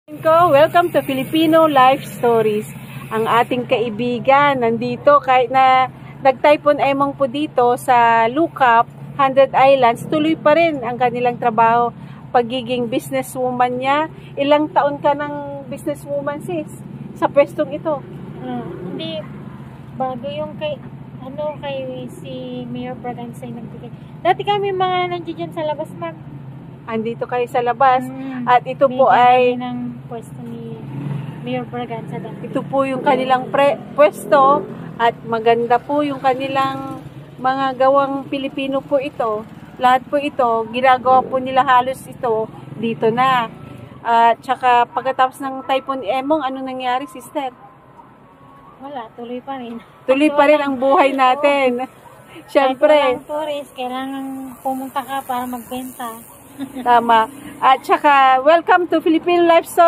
Welcome to Filipino Life Stories. Ang ating kaibigan nandito kahit na nag-typhoon Emong po dito sa Lukap, 100 Islands, tuloy pa rin ang kanilang trabaho, pagiging businesswoman niya. Ilang taon ka ng businesswoman, sis, sa pwestong ito? Hindi, bago yung kay si Mayor Bragansay nagbigay. Dati kami mga nandiyan sa labas, ma'am. Andito kayo sa labas. At ito po ay ng pwesto ni Mayor Braganza dati. Ito po yung kanilang pwesto at maganda po yung kanilang mga gawang Pilipino po ito. Lahat po ito, ginagawa po nila halos ito dito na. At saka pagkatapos ng Typhoon Emong, ano nangyari, sister? Wala, tuloy pa rin. Tuloy pa rin ang buhay natin. Siyempre. Kahit walang tourist, kailangan pumunta ka para magbenta. Tama. At saka, welcome to Filipino Life Story.